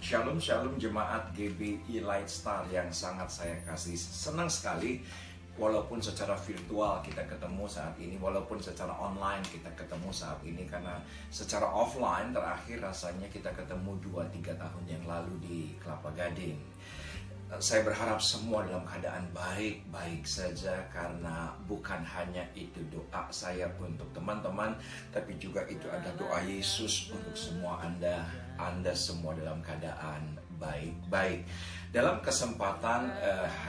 Shalom Shalom jemaat GBI Lightstar yang sangat saya kasih. Senang sekali walaupun secara virtual kita ketemu saat ini, walaupun secara online kita ketemu saat ini, karena secara offline terakhir rasanya kita ketemu 2-3 tahun yang lalu di Kelapa Gading. Saya berharap semua dalam keadaan baik-baik saja, karena bukan hanya itu doa saya untuk teman-teman, tapi juga itu adalah doa Yesus untuk semua Anda semua dalam keadaan baik-baik. Dalam kesempatan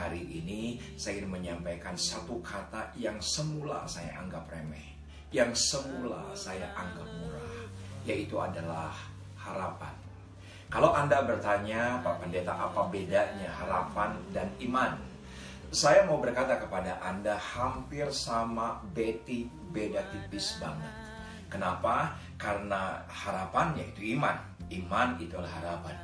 hari ini saya ingin menyampaikan satu kata yang semula saya anggap remeh, yang semula saya anggap murah, yaitu adalah harapan. Kalau Anda bertanya, Pak Pendeta, apa bedanya harapan dan iman? Saya mau berkata kepada Anda, hampir sama, beda tipis banget. Kenapa? Karena harapan yaitu iman. Iman itulah harapan.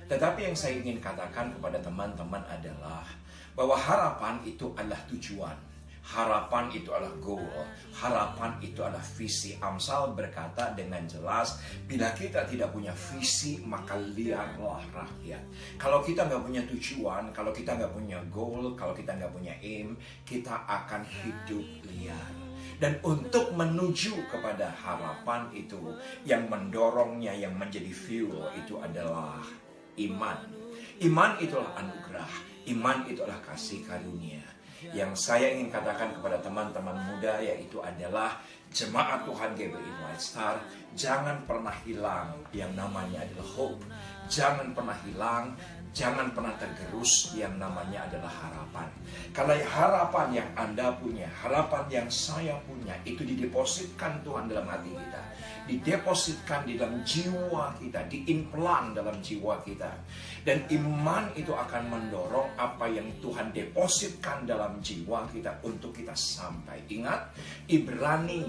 Tetapi yang saya ingin katakan kepada teman-teman adalah bahwa harapan itu adalah tujuan. Harapan itu adalah goal. Harapan itu adalah visi. Amsal berkata dengan jelas, bila kita tidak punya visi, maka liarlah rakyat. Kalau kita nggak punya tujuan, kalau kita nggak punya goal, kalau kita nggak punya aim, kita akan hidup liar. Dan untuk menuju kepada harapan itu, yang mendorongnya, yang menjadi fuel itu adalah iman. Iman itulah anugerah. Iman itulah kasih karunia. Yang saya ingin katakan kepada teman-teman muda yaitu adalah jemaat Tuhan GBI Lightstar, jangan pernah hilang yang namanya adalah hope. Jangan pernah hilang, jangan pernah tergerus yang namanya adalah harapan. Karena harapan yang Anda punya, harapan yang saya punya, itu didepositkan Tuhan dalam hati kita, didepositkan di dalam jiwa kita, diimplant dalam jiwa kita. Dan iman itu akan mendorong apa yang Tuhan depositkan dalam jiwa kita untuk kita sampai. Ingat, Ibrani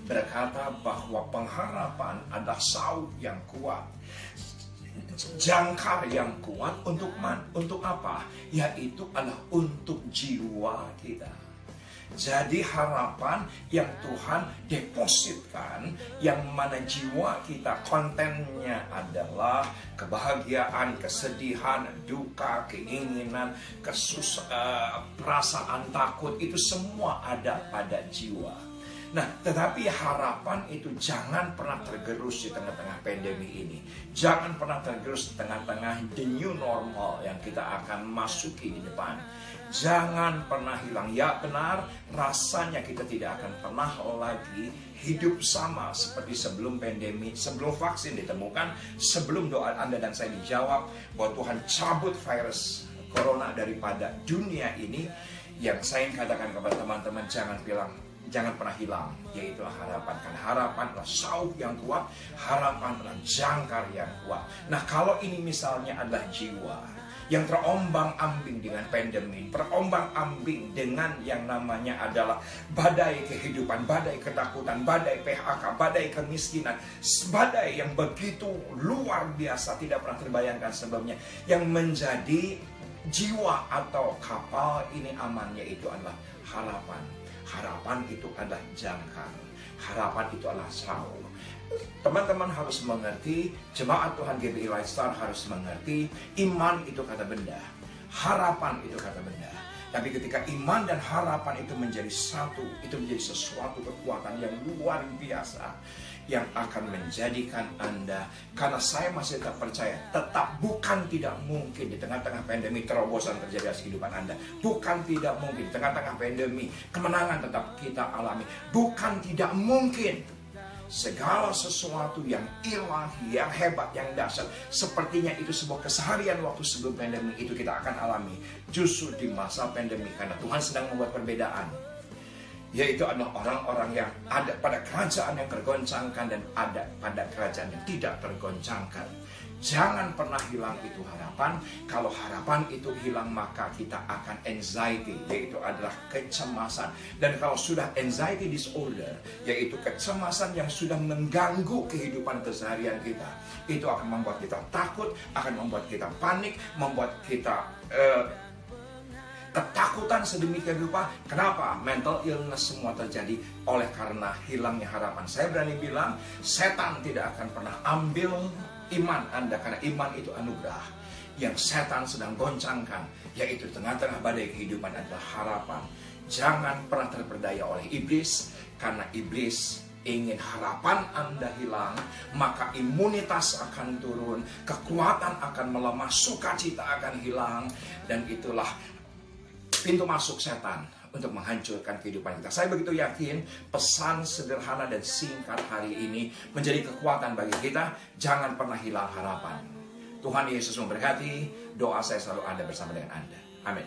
berkata bahwa pengharapan adalah saut yang kuat, jangkar yang kuat untuk untuk apa? Yaitu adalah untuk jiwa kita. Jadi harapan yang Tuhan depositkan, yang mana jiwa kita kontennya adalah kebahagiaan, kesedihan, duka, keinginan, perasaan takut, itu semua ada pada jiwa. Nah, tetapi harapan itu jangan pernah tergerus di tengah-tengah pandemi ini. Jangan pernah tergerus di tengah-tengah the new normal yang kita akan masuki di depan. Jangan pernah hilang. Ya benar, rasanya kita tidak akan pernah lagi hidup sama seperti sebelum pandemi, sebelum vaksin ditemukan, sebelum doa Anda dan saya dijawab bahwa Tuhan cabut virus corona daripada dunia ini. Yang saya ingin katakan kepada teman-teman, jangan pernah hilang, yaitu harapan. Karena harapan adalah saut yang kuat, harapan adalah jangkar yang kuat. Nah, kalau ini misalnya adalah jiwa yang terombang-ambing dengan pandemi, terombang-ambing dengan yang namanya adalah badai kehidupan, badai ketakutan, badai PHK, badai kemiskinan, badai yang begitu luar biasa, tidak pernah terbayangkan sebelumnya, yang menjadi jiwa atau kapal ini amannya itu adalah harapan. Harapan itu adalah jangkar. Harapan itu adalah saut. Teman-teman harus mengerti, jemaat Tuhan GBI Lightstar harus mengerti, iman itu kata benda, harapan itu kata benda. Tapi ketika iman dan harapan itu menjadi satu, itu menjadi sesuatu kekuatan yang luar biasa, yang akan menjadikan Anda, karena saya masih tetap percaya, tetap bukan tidak mungkin di tengah-tengah pandemi terobosan terjadi dalam kehidupan Anda. Bukan tidak mungkin di tengah-tengah pandemi kemenangan tetap kita alami. Bukan tidak mungkin segala sesuatu yang ilahi, yang hebat, yang dahsyat, sepertinya itu sebuah keseharian waktu sebelum pandemi itu kita akan alami justru di masa pandemi, karena Tuhan sedang membuat perbedaan, yaitu adalah orang-orang yang ada pada kerajaan yang tergoncangkan dan ada pada kerajaan yang tidak tergoncangkan. Jangan pernah hilang itu harapan. Kalau harapan itu hilang, maka kita akan anxiety, yaitu adalah kecemasan. Dan kalau sudah anxiety disorder, yaitu kecemasan yang sudah mengganggu kehidupan keseharian kita, itu akan membuat kita takut, akan membuat kita panik, membuat kita ketakutan sedemikian rupa. Kenapa? Mental illness semua terjadi oleh karena hilangnya harapan. Saya berani bilang, setan tidak akan pernah ambil iman Anda, karena iman itu anugerah. Yang setan sedang goncangkan, yaitu di tengah-tengah badai kehidupan adalah harapan. Jangan pernah terperdaya oleh iblis, karena iblis ingin harapan Anda hilang, maka imunitas akan turun, kekuatan akan melemah, sukacita akan hilang, dan itulah pintu masuk setan untuk menghancurkan kehidupan kita. Saya begitu yakin pesan sederhana dan singkat hari ini menjadi kekuatan bagi kita. Jangan pernah hilang harapan. Tuhan Yesus memberkati. Doa saya selalu ada bersama dengan Anda. Amin.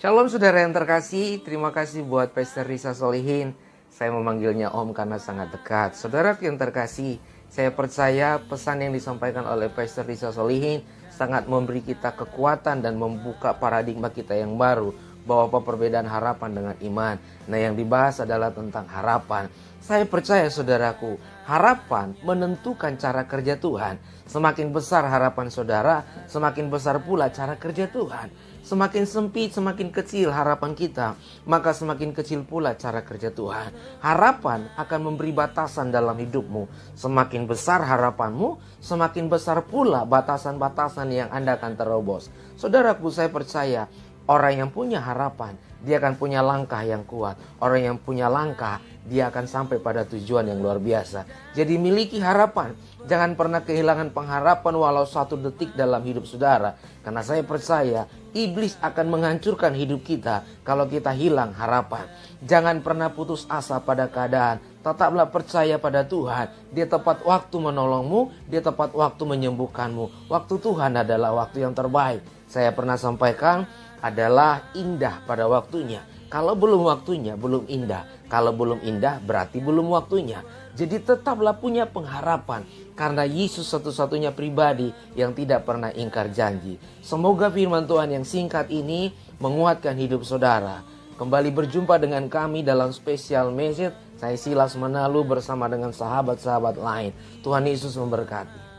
Shalom saudara yang terkasih, terima kasih buat Pastor Risa Solihin. Saya memanggilnya Om karena sangat dekat. Saudara yang terkasih, saya percaya pesan yang disampaikan oleh Pastor Risa Solihin sangat memberi kita kekuatan dan membuka paradigma kita yang baru bahwa apa perbedaan harapan dengan iman. Nah, yang dibahas adalah tentang harapan. Saya percaya saudaraku, harapan menentukan cara kerja Tuhan. Semakin besar harapan saudara, semakin besar pula cara kerja Tuhan. Semakin sempit, semakin kecil harapan kita, maka semakin kecil pula cara kerja Tuhan. Harapan akan memberi batasan dalam hidupmu. Semakin besar harapanmu, semakin besar pula batasan-batasan yang Anda akan terobos. Saudaraku, saya percaya orang yang punya harapan, dia akan punya langkah yang kuat. Orang yang punya langkah, dia akan sampai pada tujuan yang luar biasa. Jadi miliki harapan. Jangan pernah kehilangan pengharapan walau 1 detik dalam hidup saudara. Karena saya percaya iblis akan menghancurkan hidup kita kalau kita hilang harapan. Jangan pernah putus asa pada keadaan. Tetaplah percaya pada Tuhan. Dia tepat waktu menolongmu, dia tepat waktu menyembuhkanmu. Waktu Tuhan adalah waktu yang terbaik. Saya pernah sampaikan adalah indah pada waktunya. Kalau belum waktunya, belum indah. Kalau belum indah, berarti belum waktunya. Jadi tetaplah punya pengharapan. Karena Yesus satu-satunya pribadi yang tidak pernah ingkar janji. Semoga firman Tuhan yang singkat ini menguatkan hidup saudara. Kembali berjumpa dengan kami dalam special message. Saya Silas Menalu bersama dengan sahabat-sahabat lain. Tuhan Yesus memberkati.